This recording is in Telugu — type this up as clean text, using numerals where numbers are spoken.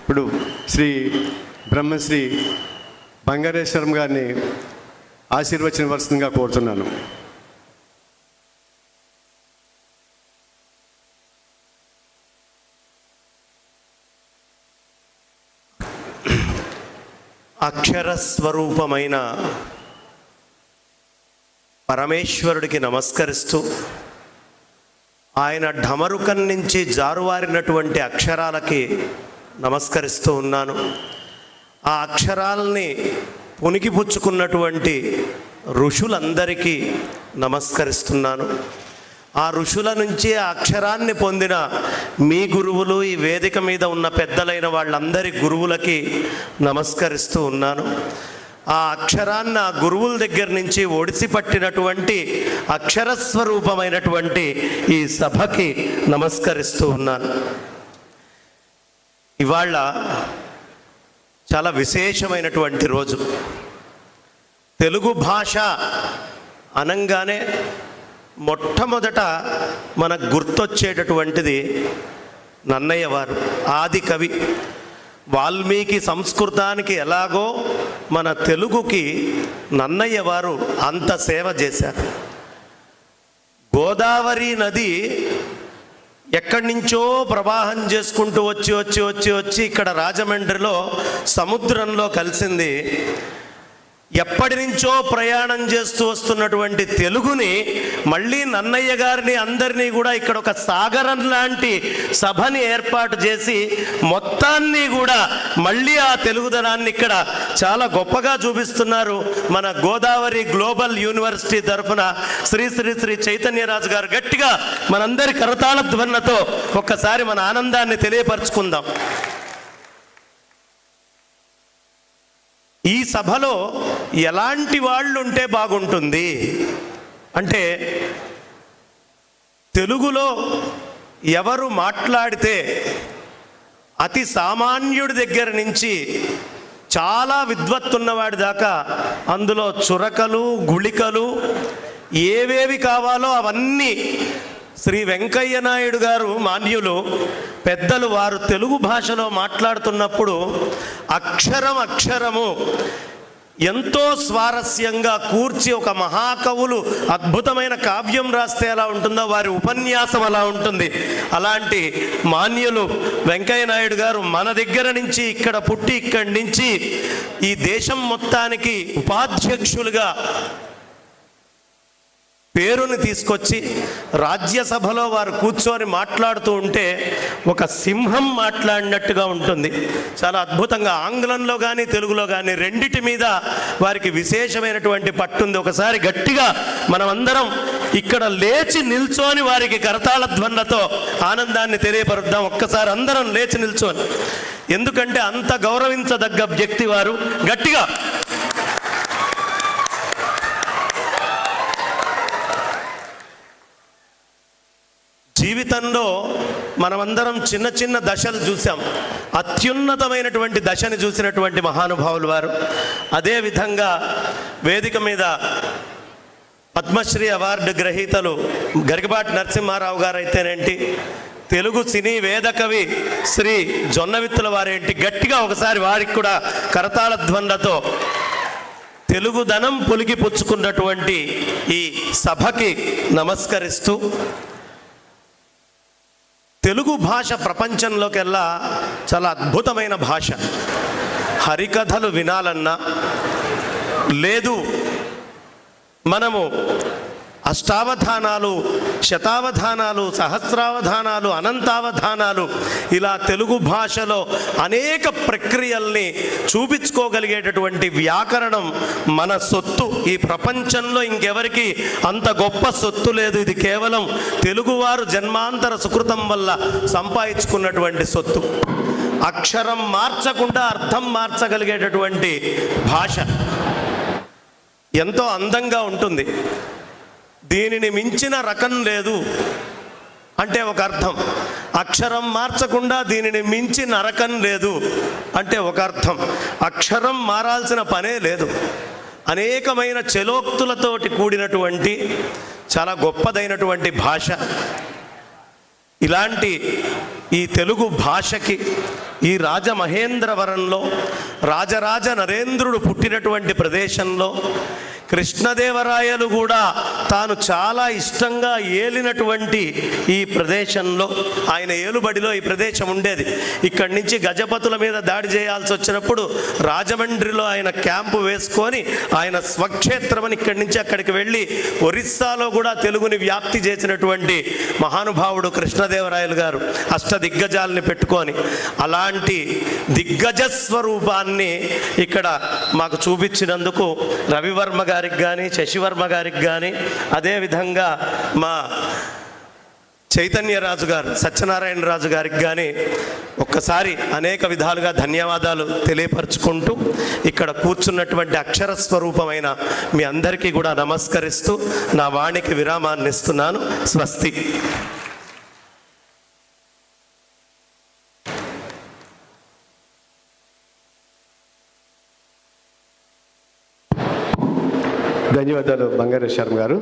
ఇప్పుడు శ్రీ బ్రహ్మశ్రీ బంగారేశ్వరం గారిని ఆశీర్వచనవలసిందిగా కోరుతున్నాను. అక్షర స్వరూపమైన పరమేశ్వరుడికి నమస్కరిస్తూ, ఆయన ఢమరుకం నుంచి జారువారినటువంటి అక్షరాలకి నమస్కరిస్తూ ఉన్నాను. ఆ అక్షరాలని పుణికిపుచ్చుకున్నటువంటి ఋషులందరికీ నమస్కరిస్తున్నాను. ఆ ఋషుల నుంచి ఆ అక్షరాన్ని పొందిన మీ గురువులు, ఈ వేదిక మీద ఉన్న పెద్దలైన వాళ్ళందరి గురువులకి నమస్కరిస్తూ ఉన్నాను. ఆ అక్షరాన్ని ఆ గురువుల దగ్గర నుంచి ఒడిసి పట్టినటువంటి అక్షరస్వరూపమైనటువంటి ఈ సభకి నమస్కరిస్తూ ఉన్నాను. ఇవాళ చాలా విశేషమైనటువంటి రోజు. తెలుగు భాష అనంగానే మొట్టమొదట మనకు గుర్తొచ్చేటటువంటిది నన్నయ్య వారు, ఆది కవి. వాల్మీకి సంస్కృతానికి ఎలాగో మన తెలుగుకి నన్నయ్య వారు అంత సేవ చేశారు. గోదావరి నది ఎక్కడి నుంచో ప్రవాహం చేసుకుంటూ వచ్చి వచ్చి వచ్చి వచ్చి ఇక్కడ రాజమండ్రిలో సముద్రంలో కలిసింది. ఎప్పటి నుంచో ప్రయాణం చేస్తూ వస్తున్నటువంటి తెలుగుని మళ్ళీ నన్నయ్య గారిని అందరినీ కూడా ఇక్కడ ఒక సాగరం లాంటి సభని ఏర్పాటు చేసి మొత్తాన్ని కూడా మళ్ళీ ఆ తెలుగుదనాన్ని ఇక్కడ చాలా గొప్పగా చూపిస్తున్నారు. మన గోదావరి గ్లోబల్ యూనివర్సిటీ తరఫున శ్రీ శ్రీ శ్రీ చైతన్యరాజు గారు గట్టిగా మనందరి కరతాళ ధ్వనులతో ఒక్కసారి మన ఆనందాన్ని తెలియపరచుకుందాం. ఈ సభలో ఎలాంటి వాళ్ళు ఉంటే బాగుంటుంది అంటే, తెలుగులో ఎవరు మాట్లాడితే అతి సామాన్యుడి దగ్గర నుంచి చాలా విద్వత్తున్నవాడి దాకా అందులో చురకలు, గుళికలు ఏవేవి కావాలో అవన్నీ శ్రీ వెంకయ్య నాయుడు గారు మాన్యులు పెద్దలు వారు తెలుగు భాషలో మాట్లాడుతున్నప్పుడు అక్షరం అక్షరము ఎంతో స్వారస్యంగా కూర్చి ఒక మహాకవులు అద్భుతమైన కావ్యం రాస్తే ఎలా ఉంటుందో వారి ఉపన్యాసం అలా ఉంటుంది. అలాంటి మాన్యులు వెంకయ్య నాయుడు గారు మన దగ్గర నుంచి ఇక్కడ పుట్టి ఇక్కడి నుంచి ఈ దేశం మొత్తానికి ఉపాధ్యక్షులుగా పేరుని తీసుకొచ్చి రాజ్యసభలో వారు కూర్చొని మాట్లాడుతూ ఉంటే ఒక సింహం మాట్లాడినట్టుగా ఉంటుంది. చాలా అద్భుతంగా ఆంగ్లంలో కానీ తెలుగులో కానీ రెండిటి మీద వారికి విశేషమైనటువంటి పట్టుంది. ఒకసారి గట్టిగా మనమందరం ఇక్కడ లేచి నిల్చొని వారికి కరతాళ ధ్వనులతో ఆనందాన్ని తెలియపరుద్దాం. ఒక్కసారి అందరం లేచి నిల్చొని, ఎందుకంటే అంత గౌరవించదగ్గ వ్యక్తి వారు. గట్టిగా జీవితంలో మనమందరం చిన్న చిన్న దశలు చూసాం, అత్యున్నతమైనటువంటి దశని చూసినటువంటి మహానుభావులు వారు. అదేవిధంగా వేదిక మీద పద్మశ్రీ అవార్డు గ్రహీతలు గరికపాటి నరసింహారావు గారు అయితేనేంటి, తెలుగు సినీ వేదకవి శ్రీ జొన్నవిత్తుల వారేంటి, గట్టిగా ఒకసారి వారికి కూడా కరతాళ ధ్వనులతో తెలుగుదనం పులికి పుచ్చుకున్నటువంటి ఈ సభకి నమస్కరిస్తూ, తెలుగు భాష ప్రపంచంలోకెల్లా చాలా అద్భుతమైన భాష. హరికథలు వినాలన్నా, లేదు మనము అష్టావధానాలు, శతావధానాలు, సహస్రావధానాలు, అనంతావధానాలు ఇలా తెలుగు భాషలో అనేక ప్రక్రియల్ని చూపించుకోగలిగేటటువంటి వ్యాకరణం మన సొత్తు. ఈ ప్రపంచంలో ఇంకెవరికి అంత గొప్ప సొత్తు లేదు. ఇది కేవలం తెలుగువారు జన్మాంతర సుకృతం వల్ల సంపాదించుకున్నటువంటి సొత్తు. అక్షరం మార్చకుండా అర్థం మార్చగలిగేటటువంటి భాష ఎంతో అందంగా ఉంటుంది. దీనిని మించిన రకం లేదు అంటే ఒక అర్థం. అక్షరం మార్చకుండా దీనిని మించి నరకం లేదు అంటే ఒక అర్థం. అక్షరం మారాల్సిన పనే లేదు. అనేకమైన చలోక్తులతోటి కూడినటువంటి చాలా గొప్పదైనటువంటి భాష. ఇలాంటి ఈ తెలుగు భాషకి ఈ రాజమహేంద్రవరంలో రాజరాజ నరేంద్రుడు పుట్టినటువంటి ప్రదేశంలో కృష్ణదేవరాయలు కూడా తాను చాలా ఇష్టంగా ఏలినటువంటి ఈ ప్రదేశంలో, ఆయన ఏలుబడిలో ఈ ప్రదేశం ఉండేది. ఇక్కడి నుంచి గజపతుల మీద దాడి చేయాల్సి వచ్చినప్పుడు రాజమండ్రిలో ఆయన క్యాంపు వేసుకొని ఆయన స్వక్షేత్రమని ఇక్కడి నుంచి అక్కడికి వెళ్ళి ఒరిస్సాలో కూడా తెలుగుని వ్యాప్తి చేసినటువంటి మహానుభావుడు కృష్ణదేవరాయలు గారు, అష్టదిగ్గజాలని పెట్టుకొని. అలాంటి దిగ్గజ స్వరూపాన్ని ఇక్కడ మాకు చూపించినందుకు రవివర్మ గారికి కానీ, శశివర్మ గారికి కానీ, అదేవిధంగా మా చైతన్యరాజు గారు, సత్యనారాయణరాజు గారికి కానీ ఒక్కసారి అనేక విధాలుగా ధన్యవాదాలు తెలియపరుచుకుంటూ, ఇక్కడ కూర్చున్నటువంటి అక్షర స్వరూపమైన మీ అందరికీ కూడా నమస్కరిస్తూ నా వాణికి విరామాన్ని ఇస్తున్నాను. స్వస్తి. ధన్యవాదాలు బంగారేశ్వరం గారు.